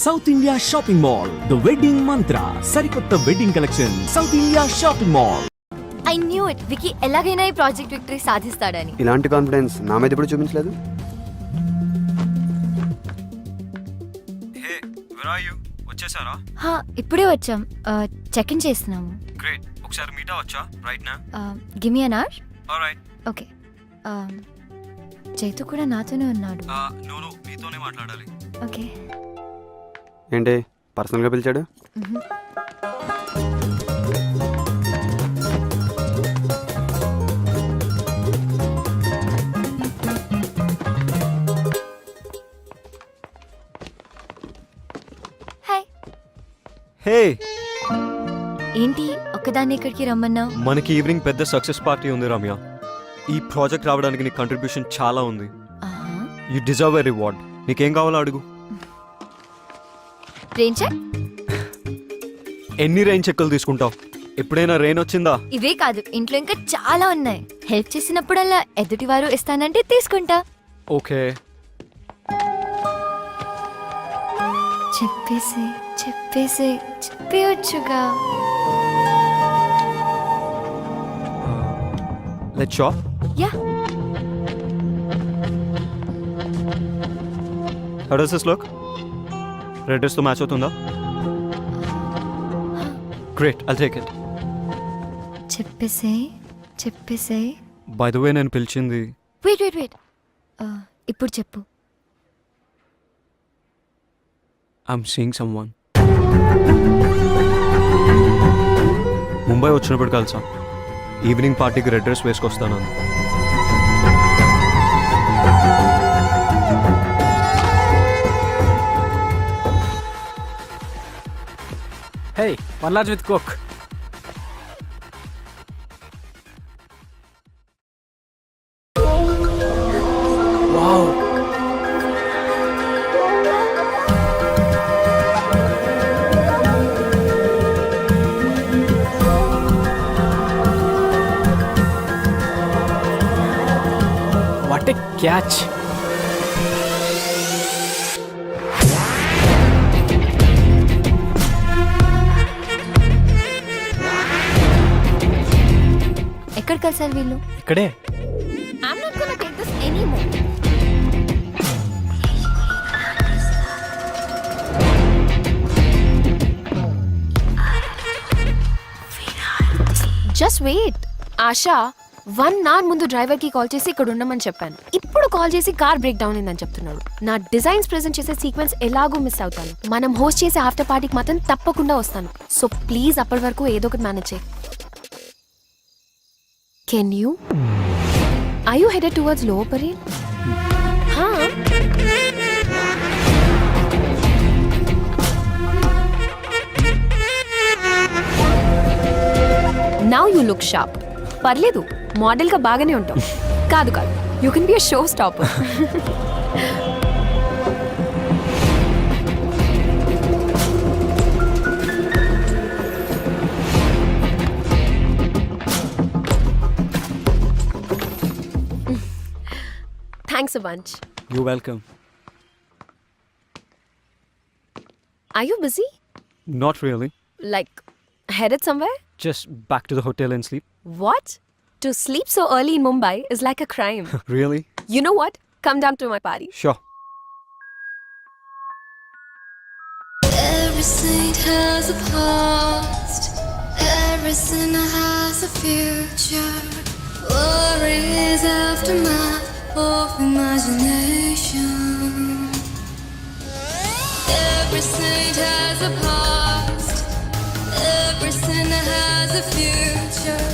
South India shopping mall, the wedding Mantra, సరికొత్త wedding collection, south India shopping mall. I knew it, Vicky ఎలాగైనా ఈ project victory సాధిస్తాడని. ఇలాంటి confidence నా మీద ఎప్పుడు చూపించలేదు. Hey where are you? వచ్చేసారా? హా, ఇప్పుడే వచ్చాం. చెక్ ఇన్ చేస్తున్నాము. గ్రేట్. ఒకసారి మీట్ అవ్వచ్చా రైట్ నా? Give me an hour. Alright. Okay. Chaitu కూడా నాతోనే ఉన్నాడు. నో మీతోనే మాట్లాడాలి. ఓకే. ఏంటి పర్సనల్గా పిలిచాడు? హాయ్. హే, ఏంటి ఒక్కదాన్ని ఇక్కడికి రమ్మన్నావు? మనకి ఈవినింగ్ పెద్ద సక్సెస్ పార్టీ ఉంది రమ్య. ఈ ప్రాజెక్ట్ రావడానికి నీ కంట్రిబ్యూషన్ చాలా ఉంది. You deserve a reward. నీకేం కావాలో అడుగు. Rain check? ఎన్ని రెయిన్ చెక్కులు తీసుకుంటావు? ఎప్పుడైనా రెయిన్ వచ్చిందా? ఇవే కాదు, ఇంట్లో ఇంకా చాలా ఉన్నాయి. హెల్ప్ చేసినప్పుడల్లా ఎదుటి వారు ఇస్తానంటే తీసుకుంటా. ఓకే. చెప్పేసి చెప్పేయొచ్చుగా. Let's shop. Yeah. How does this look? Red dress తో మ్యాచ్ అవుతుందా? Great, I'll take it. చెప్పేసే. బై ద వే నేను పిలిచింది. వెయిట్. ఇప్పుడు చెప్పు. I'm seeing someone. ముంబై వచ్చినప్పుడు కలిసా. ఈవినింగ్ పార్టీకి రెడ్ డ్రెస్ వేసుకొస్తాను. Hey, one large with Coke. Wow. What a catch. ఎక్కడ కలిసారు వీళ్ళు? ఇక్కడే. I'm not gonna take this anymore. Just wait. Asha 1 hour ముందు డ్రైవర్ కి కాల్ చేసి ఇక్కడ ఉండమని చెప్పాను. ఇప్పుడు కాల్ చేసి కార్ బ్రేక్ డౌన్ అయిందని చెప్తున్నాడు. నా డిజైన్స్ ప్రెజెంట్ చేసే సీక్వెన్స్ ఎలాగో మిస్ అవుతాను. మనం హోస్ట్ చేసే ఆఫ్టర్ పార్టీకి మాత్రం తప్పకుండా వస్తాను. సో ప్లీజ్ అప్పటి వరకు ఏదో ఒకటి మేనేజ్ చేయి. Can you? Are you headed towards Lower Parel? Huh? Now you look sharp. పర్లేదు, మోడల్ గా బాగానే ఉంటావు. కాదు you can be a show stopper. Thanks a bunch. You're welcome. Are you busy? Not really. Like, headed somewhere? Just back to the hotel and sleep. What? To sleep so early in Mumbai is like a crime. Really? You know what? Come down to my party. Sure. Every saint has a past, every sinner has a future. Worry is aftermath of imagination. Every saint has a past, every sinner has a future.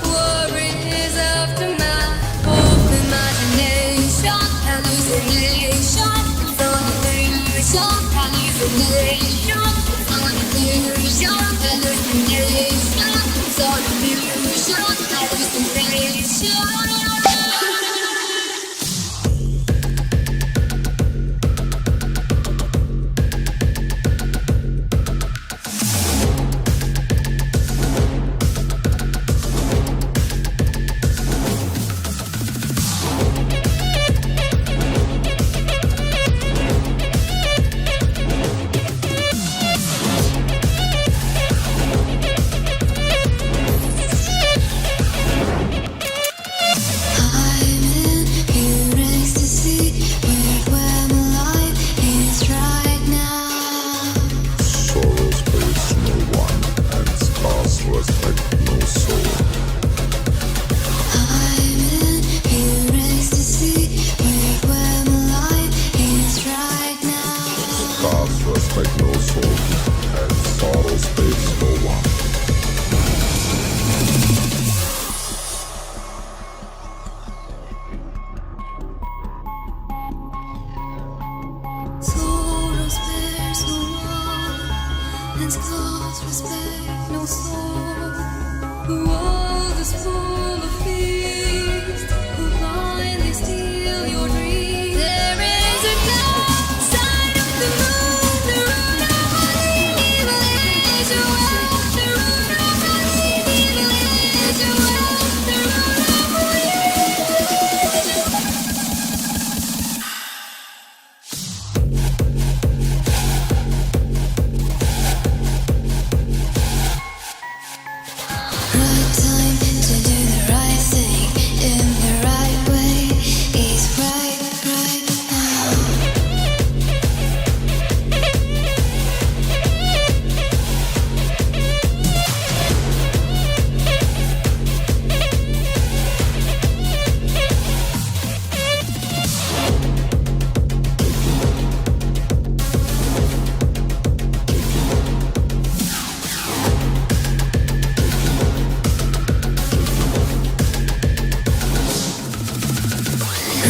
Worry is aftermath of imagination. Hallucination, it's all illusion. Hallucination, it's all illusion. Hallucination, it's all illusion. Hallucination. class, respect no soul, and sorrow space no one. Sorrow spares no one, and scars respect no soul. The world is full of thieves who blindly steal your dreams. There is a dark side of the moon. The road of all evil is a well. The road of all evil is a well. The road of all evil is a well. Right time to do the right thing in the right way is right now.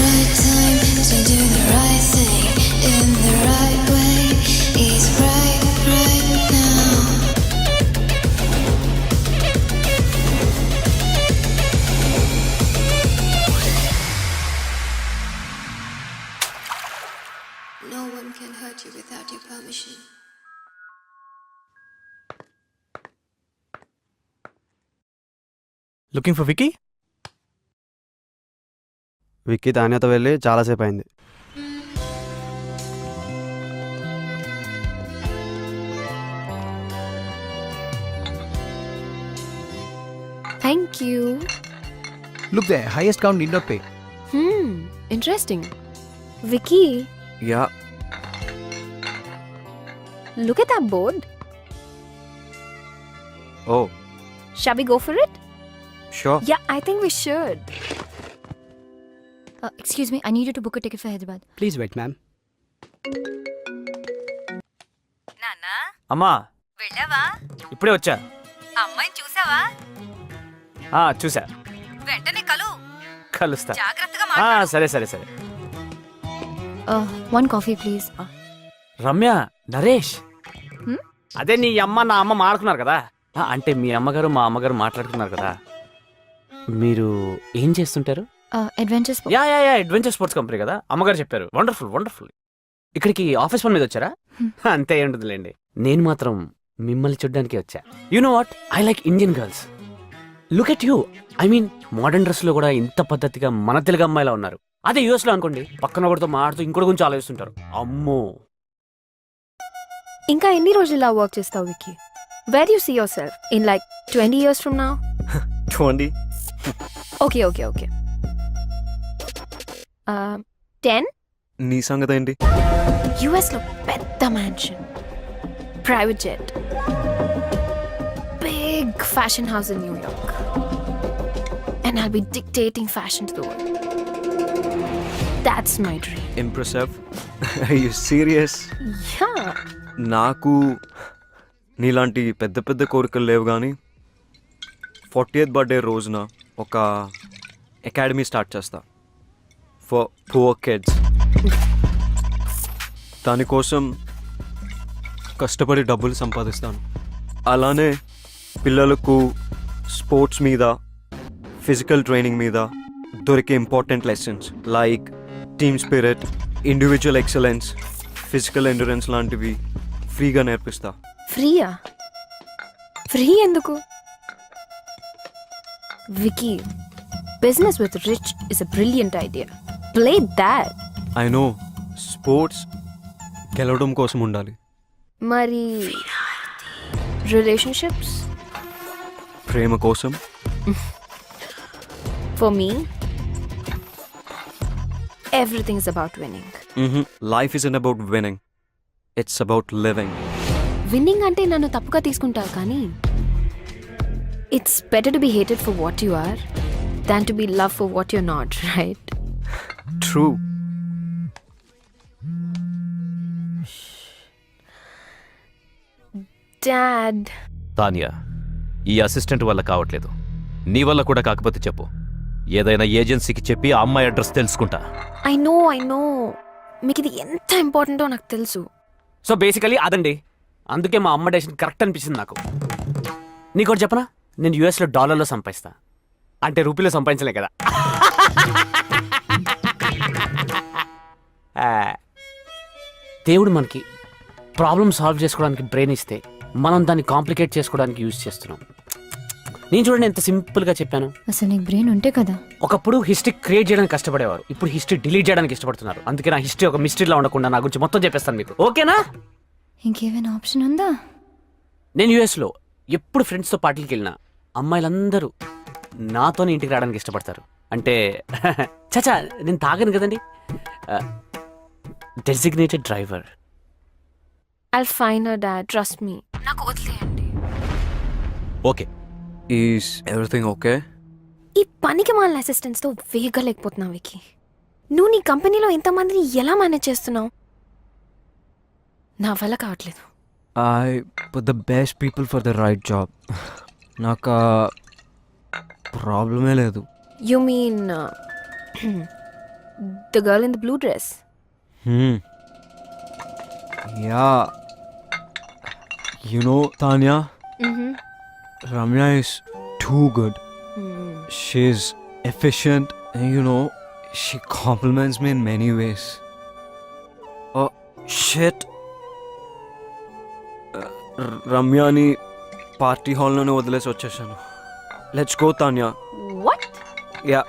Right time to do the right thing in the right way is right now. No one can hurt you without your permission. Looking for Vicky? Vicky తానేతో వెళ్ళి చాలాసేపు అయింది. Thank you. Look the highest count need not pay. Interesting. Vicky, yeah, look at that board. Oh Shall we go for it? Sure. Yeah, I think we should. Excuse me, I need you to book a ticket for Hyderabad. Please wait ma'am. నాన్నా అమ్మా వెళ్ళావా? ఇప్పుడే వచ్చా. అమ్మాయిని చూసావా? చూసా. వెంటనే కలుస్తా. జాగ్రత్తగా మాట్లాడు. సరే సరే సరే. One coffee, please. Ramya, Naresh, అదే నీ అమ్మ నా అమ్మ మాట్లాడుకున్నారు కదా. అంటే మీ అమ్మగారు మా అమ్మగారు మాట్లాడుకున్నారు కదా. మీరు ఏం చేస్తుంటారు? Adventure sport. Yeah yeah yeah adventure sports company కదా, అమ్మగారు చెప్పారు. Wonderful wonderful. ఇక్కడికి ఆఫీస్ పని మీద వచ్చారా? అంతే ఉంటుందిలేండి. నేను మాత్రం మిమ్మల్ని చూడ్డానికి వచ్చా. You know what, I like Indian girls. Look at you. I mean modern dress లో కూడా ఇంత పద్ధతిగా మన తెలుగు అమ్మాయిలా ఉన్నారు. అదే యూఎస్ లో అనుకోండి, పక్కన ఒకటితో మాడుతూ ఇంకోటి గురించి ఆలోచిస్తుంటారు. అమ్మో. ఇంకా ఎన్ని రోజులు ఇలా వర్క్ చేస్తావు wiki? Where do you see yourself in like 20 years from now? 20. Okay. 10? నీ సంగతి ఏంటి? US లో పెద్ద mansion, private jet, big fashion house in New York, and I'll be dictating fashion to the world. That's my dream. Impressive. Are you serious? Yeah. నాకు నీలాంటి పెద్ద పెద్ద కోరికలు లేవు, కానీ 40th బర్త్డే రోజున ఒక అకాడమీ స్టార్ట్ చేస్తా ఫర్ పువర్ కిడ్స్. దానికోసం కష్టపడి డబ్బులు సంపాదిస్తాను. అలానే పిల్లలకు స్పోర్ట్స్ మీద, ఫిజికల్ ట్రైనింగ్ మీద దొరికే important lessons like team spirit, individual excellence, physical endurance లాంటివి ఫ్రీగా నేర్పిస్తా. ఫ్రీయా? ఫ్రీ ఎందుకు? Vicky, business with rich is a brilliant idea. Play that. I know, sports గెలవడం కోసం ఉండాలి. మరి రిలేషన్షిప్స్? ప్రేమ కోసం. For me everything is about winning. Life isn't about winning. It's about living. Winning అంటే నన్ను తప్పుగా తీసుకుంటావు, కానీ it's better to be hated for what you are than to be love for what you not, right? True. Dad. Tania, ఈ assistant వల్ల కావట్లేదు. నీ వల్ల కూడా కాకపోతే చెప్పు. ఏదైనా ఏజెన్సీకి చెప్పి ఆ అమ్మాయి అడ్రస్ తెలుసుకుంటా. ఐ నో మీకు ఇది ఎంత ఇంపార్టెంటో నాకు తెలుసు. సో బేసికలీ అదండి. అందుకే మా అమ్మ డెసిషన్ కరెక్ట్ అనిపించింది నాకు. నీకోటి చెప్పనా, నేను యూఎస్లో డాలర్లో సంపాదిస్తా, అంటే రూపీలో సంపాదించలే కదా. దేవుడు మనకి ప్రాబ్లమ్ సాల్వ్ చేసుకోవడానికి బ్రెయిన్ ఇస్తే మనం దాన్ని కాంప్లికేట్ చేసుకోవడానికి యూజ్ చేస్తున్నాం. నేను చూడండి ఎంత సింపుల్గా చెప్పాను. అసలు నీకు బ్రెయిన్ ఉంటే కదా. ఒకప్పుడు హిస్టరీ క్రియేట్ చేయడానికి కష్టపడేవారు, ఇప్పుడు హిస్టరీ డిలీట్ చేయడానికి ఇష్టపడుతున్నారు. అందుకే నా హిస్టరీ ఒక మిస్టరీలా ఉండకుండా నా గురించి మొత్తం చెప్పేస్తాను మీకు, ఓకేనా? ఇంకేమైనా ఆప్షన్ ఉందా? నేను యూఎస్లో ఎప్పుడు ఫ్రెండ్స్తో పార్టీకి వెళ్ళినా అమ్మాయిలందరూ నాతోనే ఇంటికి రావడానికి ఇష్టపడతారు. అంటే చచా నేను తాగను కదండి, designated driver. I'll fine her dad, trust me. నాకు వదిలేయండి. Okay, is everything okay? ఈ పనికి మాలిన అసిస్టెంట్స్తో వేగలేకపోతున్నావు వికి. నువ్వు నీ కంపెనీలో ఎంతమందిని ఎలా మేనేజ్ చేస్తున్నావు? నా వల్ల కావట్లేదు. I put the best people for the right job. నాకు ప్రాబ్లమే లేదు. You mean the girl in the blue dress? Yeah, you know Tania, Ramya is too good. She's efficient and you know, she compliments me in many ways. Oh, shit. రమ్యాని party హాల్లోనే వదిలేసి వచ్చేసాను. Let's go Tanya. What? Yeah,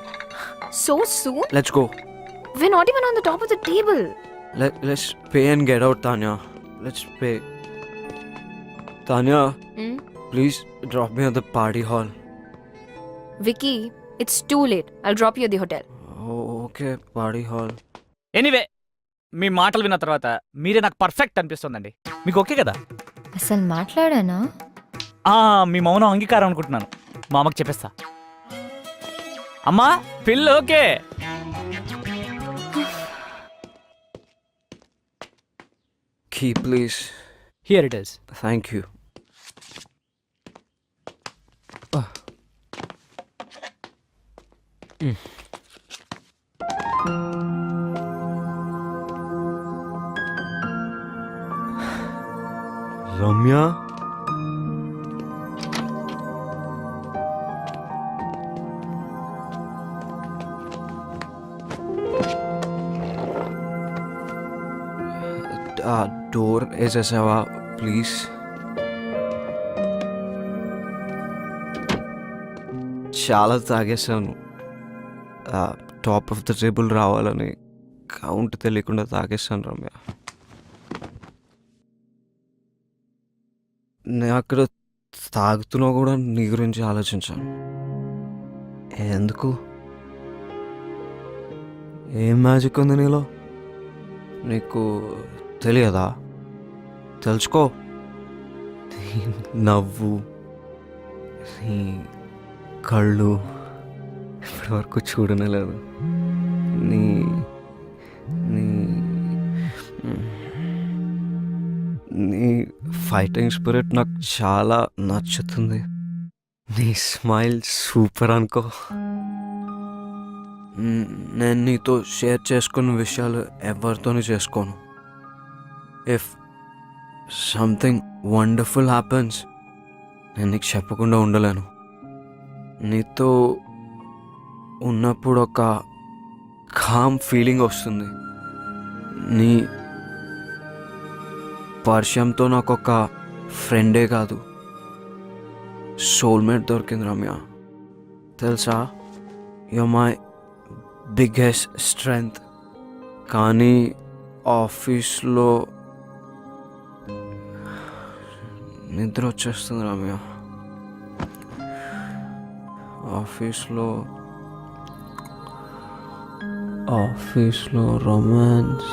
So soon? let's go. We're not even on the top of the table. Let's pay and get out, Tanya. Let's pay. Tanya, please drop me at the party hall. Vicky, it's too late. I'll drop you at the hotel. Oh, okay, party hall. Anyway, మీ మాటలు విన్న తర్వాత మీరే నాకు perfect అనిపిస్తుందండి. మీకు okay కదా? అసలు మాట్లాడానా? మీ మౌనం అంగీకారం అనుకుంటున్నాను. మా అమ్మకి చెప్పేస్తా. అమ్మా, పిల్ల okay. Key, please. Here it is. Thank you. Ramya? Door వేసేసావా ప్లీజ్? చాలా తాగేసాను. టాప్ ఆఫ్ ద టేబుల్ రావాలని కౌంట్ తెలియకుండా తాగేసాను రమ్య. నేను అక్కడ తాగుతున్నా కూడా నీ గురించి ఆలోచించాను. ఎందుకు? ఏం మ్యాజిక్ ఉంది నీలో? నీకు తెలియదా? తెలుసుకో. నీ నవ్వు, నీ కళ్ళు ఇప్పటి వరకు చూడలేదు. నీ నీ నీ ఫైటింగ్ స్పిరిట్ నాకు చాలా నచ్చుతుంది. నీ స్మైల్ సూపర్ అనుకో. నేను నీతో షేర్ చేసుకున్న విషయాలు ఎవరితోనూ చేసుకోను. ఇఫ్ సంథింగ్ వండర్ఫుల్ హ్యాపెన్స్ నేను నీకు చెప్పకుండా ఉండలేను. నీతో ఉన్నప్పుడు ఒక కామ్ ఫీలింగ్ వస్తుంది. నీ పరిచయంతో నాకు ఒక ఫ్రెండే కాదు, సోల్మేట్ దొరికింది రమ్య. తెలుసా, యు మై బిగ్గెస్ట్ స్ట్రెంగ్త్. కానీ ఆఫీస్లో నిద్ర వచ్చేస్తుంది రమ్య. ఆఫీస్లో రొమాన్స్.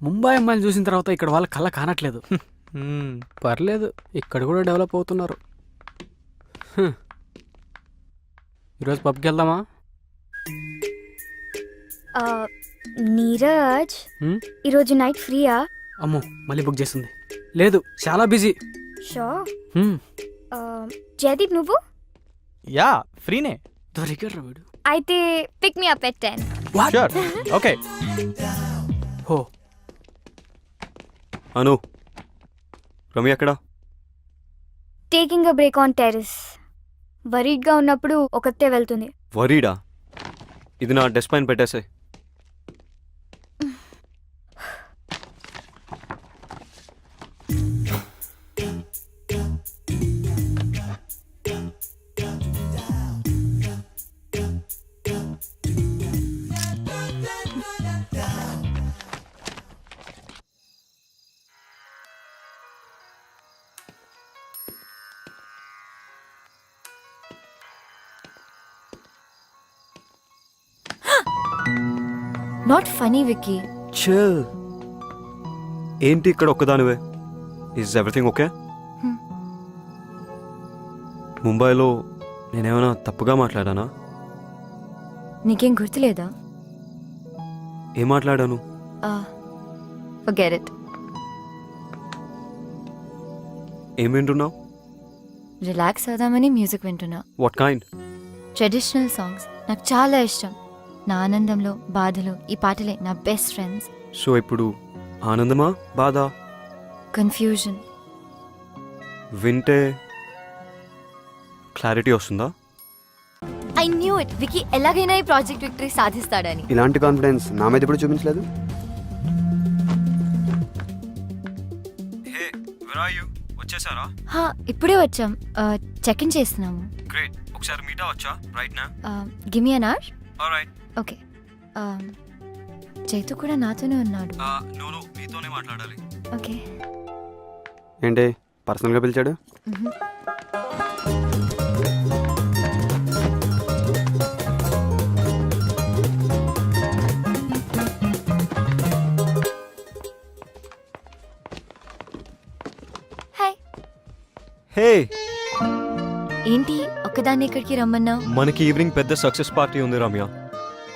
ముంబై అమ్మాయిలు చూసిన తర్వాత ఇక్కడ వాళ్ళ కళ్ళ కానట్లేదు. పర్లేదు, ఇక్కడ కూడా డెవలప్ అవుతున్నారు. ఈరోజు పబ్కి వెళ్దామా? నీ ధీరజ్ ఈరోజు నైట్ ఫ్రీయా? అమ్మో మళ్ళీ బుక్ చేస్తుంది. లేదు చాలా బిజీ. షో జయదీప్ నువ్వు? యా ఫ్రీనే. దొరికారు వీడు. అయితే pick me up at 10. Sure okay. Oh Anu, Ramya ఎక్కడా? Taking a break on terrace. వరీడ్గా ఉన్నప్పుడు ఒకతే వెళ్తుంది. వరీడా? ఇది నా డెస్క్ పైన పెట్టేసాయి. Not funny Vicky. చిల్. ఏంటి ఇక్కడ ఒక్కదానివే? Is everything okay? ముంబైలో నేనేమైనా తప్పుగా మాట్లాడానా? నీకేం గుర్తులేదా? ఏం మాట్లాడాను? Forget it. ఏం వింటున్నావు? రిలాక్స్ అవుదామని మ్యూజిక్ వింటున్నా. What kind? ట్రెడిషనల్ సాంగ్స్ నాకు చాలా ఇష్టం. నా ఆనందంలో బాధలో ఈ పాటలే నా బెస్ట్ ఫ్రెండ్స్. సో ఇప్పుడు ఆనందమా బాధ? కన్ఫ్యూజన్. వింటే క్లారిటీ వస్తుందా? I knew it. వికీ ఎలాగైనా ఈ ప్రాజెక్ట్ విక్టరీ సాధిస్తాడని. ఇలాంటి కాన్ఫిడెన్స్ నా మీద ఎప్పుడు చూపించలేదు. వచ్చేసారా? ఇప్పుడే వచ్చాం. చెక్ ఇన్ చేస్తున్నాము. గ్రేట్. ఒకసారి మీట్ అవ్వచ్చా రైట్ నా? Give me an hour. Alright. Okay. Chaitu కూడా నాతోనే ఉన్నాడు. నో మీతోనే మాట్లాడాలి. ఓకే. ఏంటి పర్సనల్గా పిలిచాడు? హాయ్. హే, ఏంటి ఒక్కదాన్ని ఇక్కడికి రమ్మన్నావు? మనకి ఈవినింగ్ పెద్ద సక్సెస్ పార్టీ ఉంది రమ్య.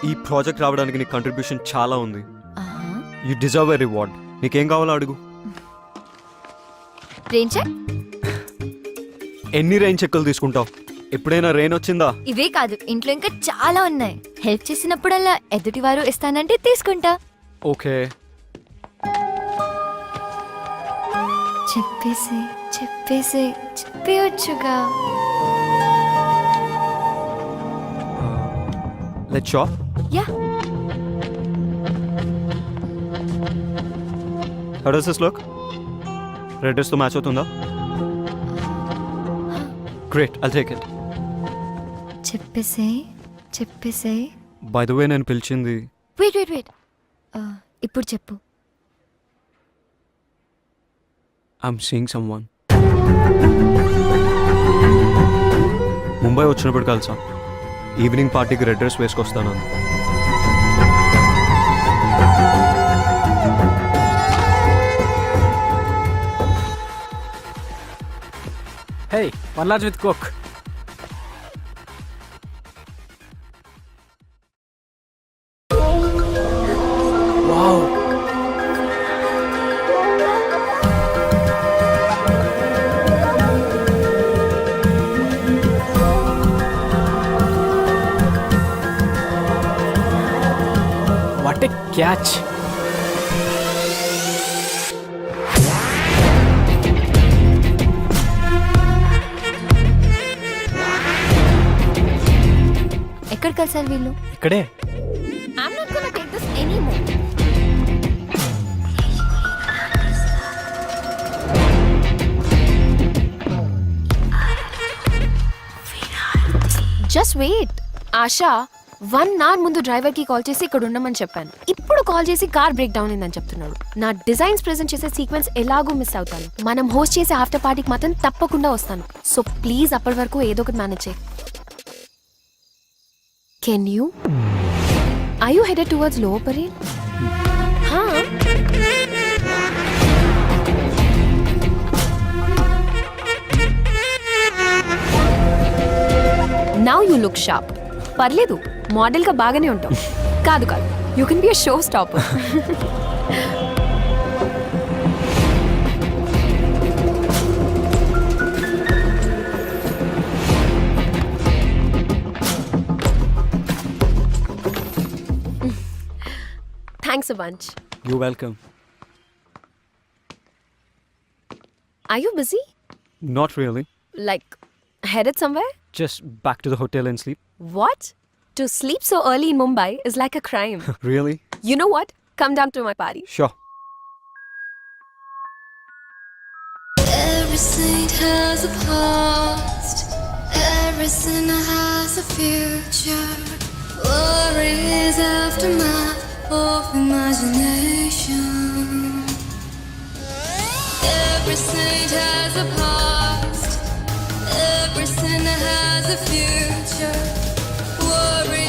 ఈ ప్రాజెక్ట్ రావడానికి నీ కంట్రిబ్యూషన్ చాలా ఉంది. You deserve a reward. నీకేం కావాలో అడుగు. Rain check? ఎన్ని రెయిన్ చెక్కులు తీసుకుంటావు? ఎప్పుడైనా రెయిన్ వచ్చిందా? ఇవే కాదు, ఇంట్లో ఇంకా చాలా ఉన్నాయి. హెల్ప్ చేసినప్పుడల్లా ఎదుటివారు ఇస్తానంటే తీసుకుంటా. ఓకే. చెప్పేసి చెప్పేసి చెప్పేయొచ్చుగా. Let's shop. Yeah. How does this look? Red dress తో మ్యాచ్ అవుతుందా? Great, I'll take it. చెప్పేసి చెప్పేసి. బై ద వే నేను పిలిచింది. Wait wait wait. ఇప్పుడు చెప్పు. I'm seeing someone. ముంబై వచ్చినప్పుడు కలిసా. ఈవినింగ్ పార్టీకి రెడ్ డ్రెస్ వేసుకొస్తాను. Hey, 1 large with Coke. Wow. What a catch. ఎక్కడ కలిసారు వీళ్ళు? ఇక్కడే. I'm not gonna take this anymore. Just wait. ASHA 1 hour ముందు డ్రైవర్ కి కాల్ చేసి ఇక్కడ ఉండమని చెప్పాను. ఇప్పుడు కాల్ చేసి కార్ బ్రేక్ డౌన్ అయిందని చెప్తున్నాడు. నా డిజైన్స్ ప్రెజెంట్ చేసే సీక్వెన్స్ ఎలాగో మిస్ అవుతాను. మనం హోస్ట్ చేసే ఆఫ్టర్ పార్టీకి మాత్రం తప్పకుండా వస్తాను. సో ప్లీజ్ అప్పటి వరకు ఏదో ఒకటి మేనేజ్ చేయి. Can you? Are you headed towards Lower Parel? Huh? Now you look sharp. పర్లేదు, మోడల్ గా బాగానే ఉంటావు. కాదు కాదు, You can be a showstopper. Thanks a bunch. You're welcome. Are you busy? Not really. Like, headed somewhere? Just back to the hotel and sleep. What? To sleep so early in Mumbai is like a crime. Really? You know what? Come down to my party. Sure. Every saint has a past, every sinner has a future. Worries aftermath of imagination. Every saint has a past, every sinner has a future. Worries